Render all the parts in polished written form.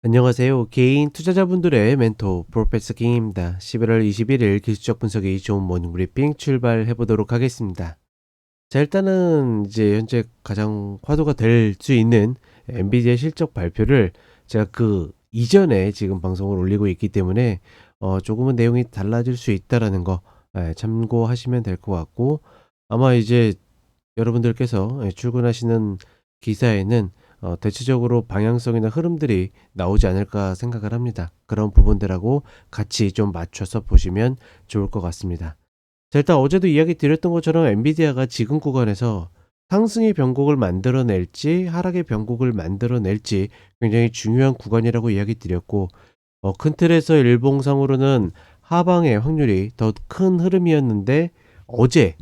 안녕하세요. 개인 투자자분들의 멘토 프로페서 킹입니다. 11월 21일 기술적 분석이 좋은 모닝 브리핑 출발해 보도록 하겠습니다. 자, 일단은 이제 현재 가장 화두가 될 수 있는 엔비디아 실적 발표를 제가 그 이전에 지금 방송을 올리고 있기 때문에 조금은 내용이 달라질 수 있다라는 거 참고하시면 될 것 같고, 아마 이제 여러분들께서 출근하시는 기사에는 대체적으로 방향성이나 흐름들이 나오지 않을까 생각을 합니다. 그런 부분들하고 같이 좀 맞춰서 보시면 좋을 것 같습니다. 자, 일단 어제도 이야기 드렸던 것처럼 엔비디아가 지금 구간에서 상승의 변곡을 만들어낼지 하락의 변곡을 만들어낼지 굉장히 중요한 구간이라고 이야기 드렸고, 큰 틀에서 일봉상으로는 하방의 확률이 더 큰 흐름이었는데 어제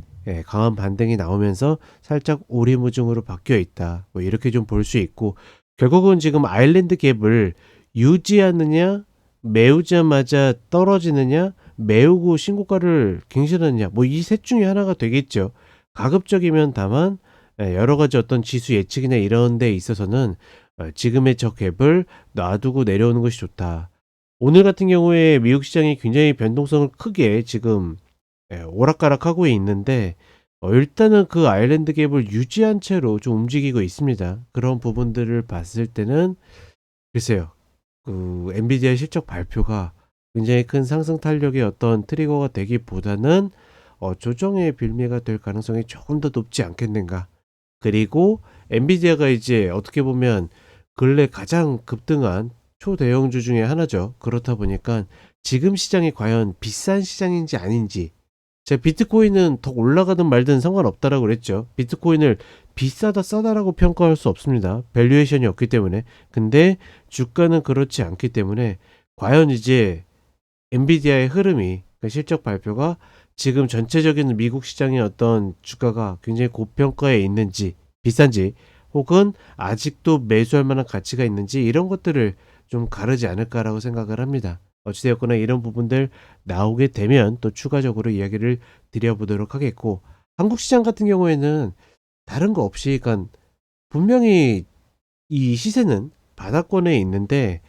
강한 반등이 나오면서 살짝 오리무중으로 바뀌어 있다, 뭐 이렇게 좀 볼 수 있고, 결국은 지금 아일랜드 갭을 유지하느냐 메우자마자 떨어지느냐 메우고 신고가를 갱신하느냐, 뭐 이 셋 중에 하나가 되겠죠. 가급적이면 다만 여러 가지 어떤 지수 예측이나 이런 데 있어서는 지금의 저 갭을 놔두고 내려오는 것이 좋다. 오늘 같은 경우에 미국 시장이 굉장히 변동성을 크게 지금 오락가락하고 있는데, 일단은 그 아일랜드 갭을 유지한 채로 좀 움직이고 있습니다. 그런 부분들을 봤을 때는 글쎄요, 그 엔비디아 실적 발표가 굉장히 큰 상승 탄력의 어떤 트리거가 되기보다는 조정의 빌미가 될 가능성이 조금 더 높지 않겠는가. 그리고 엔비디아가 이제 어떻게 보면 근래 가장 급등한 초대형주 중에 하나죠. 그렇다 보니까 지금 시장이 과연 비싼 시장인지 아닌지, 제가 비트코인은 더 올라가든 말든 상관없다라고 그랬죠. 비트코인을 비싸다 싸다라고 평가할 수 없습니다. 밸류에이션이 없기 때문에. 근데 주가는 그렇지 않기 때문에 과연 이제 엔비디아의 흐름이, 그 실적 발표가 지금 전체적인 미국 시장의 어떤 주가가 굉장히 고평가에 있는지, 비싼지, 혹은 아직도 매수할 만한 가치가 있는지, 이런 것들을 좀 가르지 않을까라고 생각을 합니다. 어찌되었거나 이런 부분들 나오게 되면 또 추가적으로 이야기를 드려보도록 하겠고, 한국 시장 같은 경우에는 다른 거 없이, 그러니까 분명히 이 시세는 바닥권에 있는데,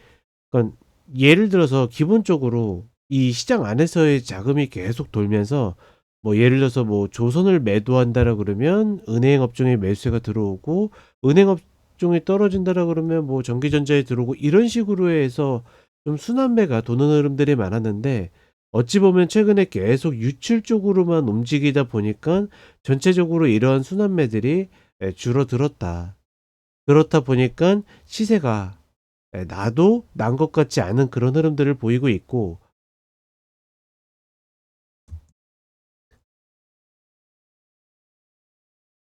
그러니까 예를 들어서 기본적으로 이 시장 안에서의 자금이 계속 돌면서, 뭐 예를 들어서 뭐 조선을 매도한다라 그러면 은행 업종에 매수세가 들어오고, 은행 업종이 떨어진다라 그러면 뭐 전기전자에 들어오고, 이런 식으로 해서 좀 순환매가 도는 흐름들이 많았는데, 어찌 보면 최근에 계속 유출 쪽으로만 움직이다 보니까 전체적으로 이러한 순환매들이 줄어들었다. 그렇다 보니까 시세가 나도 난 것 같지 않은 그런 흐름들을 보이고 있고,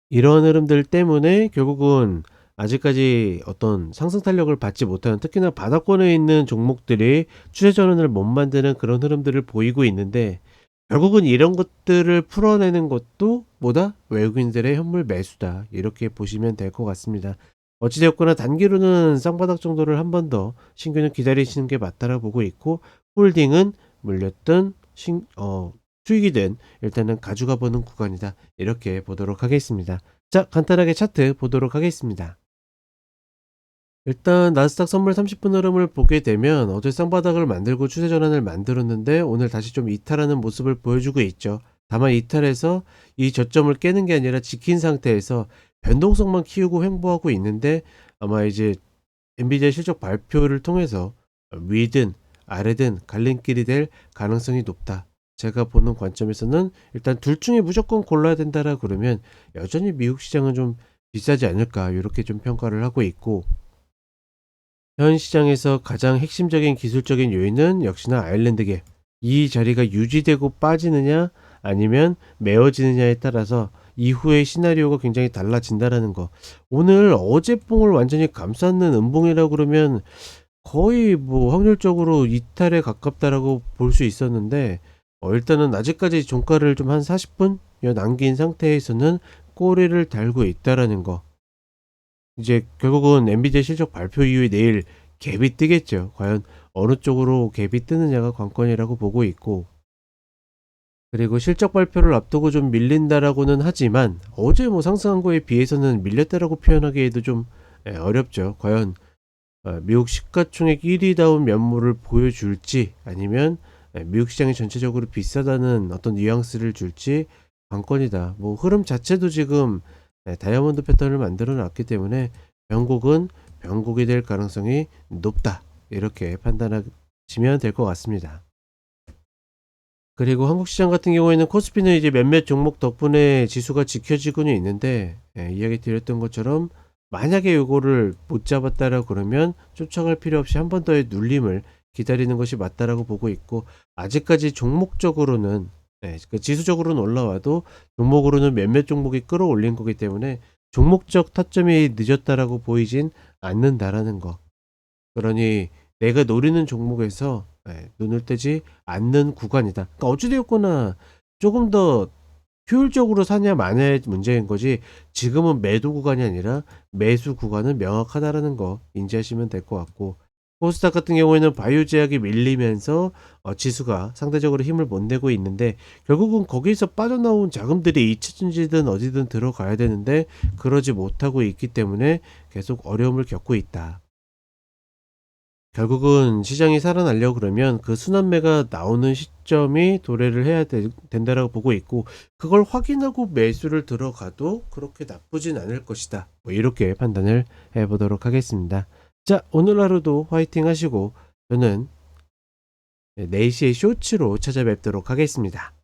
이런 흐름들 때문에 결국은 아직까지 어떤 상승 탄력을 받지 못하는, 특히나 바닥권에 있는 종목들이 추세 전환을 못 만드는 그런 흐름들을 보이고 있는데, 결국은 이런 것들을 풀어내는 것도 뭐다? 외국인들의 현물 매수다, 이렇게 보시면 될 것 같습니다. 어찌되었거나 단기로는 쌍바닥 정도를 한 번 더 신규는 기다리시는 게 맞다라 보고 있고, 홀딩은 물렸던 수익이든 일단은 가져가 보는 구간이다, 이렇게 보도록 하겠습니다. 자, 간단하게 차트 보도록 하겠습니다. 일단 나스닥 선물 30분 흐름을 보게 되면 어제 쌍바닥을 만들고 추세 전환을 만들었는데, 오늘 다시 좀 이탈하는 모습을 보여주고 있죠. 다만 이탈해서 이 저점을 깨는 게 아니라 지킨 상태에서 변동성만 키우고 횡보하고 있는데, 아마 이제 엔비디아 실적 발표를 통해서 위든 아래든 갈림길이 될 가능성이 높다. 제가 보는 관점에서는 일단 둘 중에 무조건 골라야 된다라 그러면 여전히 미국 시장은 좀 비싸지 않을까, 이렇게 좀 평가를 하고 있고, 현 시장에서 가장 핵심적인 기술적인 요인은 역시나 아일랜드 갭. 이 자리가 유지되고 빠지느냐 아니면 메워지느냐에 따라서 이후의 시나리오가 굉장히 달라진다라는 거. 오늘 어제봉을 완전히 감싸는 음봉이라고 그러면 거의 뭐 확률적으로 이탈에 가깝다라고 볼 수 있었는데, 일단은 아직까지 종가를 좀 한 40분 남긴 상태에서는 꼬리를 달고 있다라는 거. 이제 결국은 엔비디아 실적 발표 이후에 내일 갭이 뜨겠죠. 과연 어느 쪽으로 갭이 뜨느냐가 관건이라고 보고 있고, 그리고 실적 발표를 앞두고 좀 밀린다라고는 하지만 어제 뭐 상승한 거에 비해서는 밀렸다라고 표현하기에도 좀 어렵죠. 과연 미국 시가총액 1위다운 면모를 보여줄지 아니면 미국 시장이 전체적으로 비싸다는 어떤 뉘앙스를 줄지 관건이다. 뭐 흐름 자체도 지금 다이아몬드 패턴을 만들어 놨기 때문에 변곡은 변곡이 될 가능성이 높다. 이렇게 판단하시면 될 것 같습니다. 그리고 한국 시장 같은 경우에는 코스피는 이제 몇몇 종목 덕분에 지수가 지켜지고는 있는데 이야기 드렸던 것처럼 만약에 요거를 못 잡았다라고 그러면 쫓아갈 필요 없이 한 번 더의 눌림을 기다리는 것이 맞다라고 보고 있고, 아직까지 종목적으로는 그 지수적으로는 올라와도 종목으로는 몇몇 종목이 끌어올린 거기 때문에 종목적 타점이 늦었다라고 보이진 않는다라는 거. 그러니 내가 노리는 종목에서 눈을 떼지 않는 구간이다. 그러니까 어찌되었거나 조금 더 효율적으로 사냐 마냐의 문제인 거지, 지금은 매도 구간이 아니라 매수 구간은 명확하다라는 거 인지하시면 될 것 같고, 코스닥 같은 경우에는 바이오 제약이 밀리면서 지수가 상대적으로 힘을 못 내고 있는데, 결국은 거기서 빠져나온 자금들이 이차전지든 어디든 들어가야 되는데 그러지 못하고 있기 때문에 계속 어려움을 겪고 있다. 결국은 시장이 살아나려고 그러면 그 순환매가 나오는 시점이 도래를 해야 된다라고 보고 있고, 그걸 확인하고 매수를 들어가도 그렇게 나쁘진 않을 것이다. 뭐 이렇게 판단을 해보도록 하겠습니다. 자, 오늘 하루도 화이팅 하시고 저는 4시에 쇼츠로 찾아뵙도록 하겠습니다.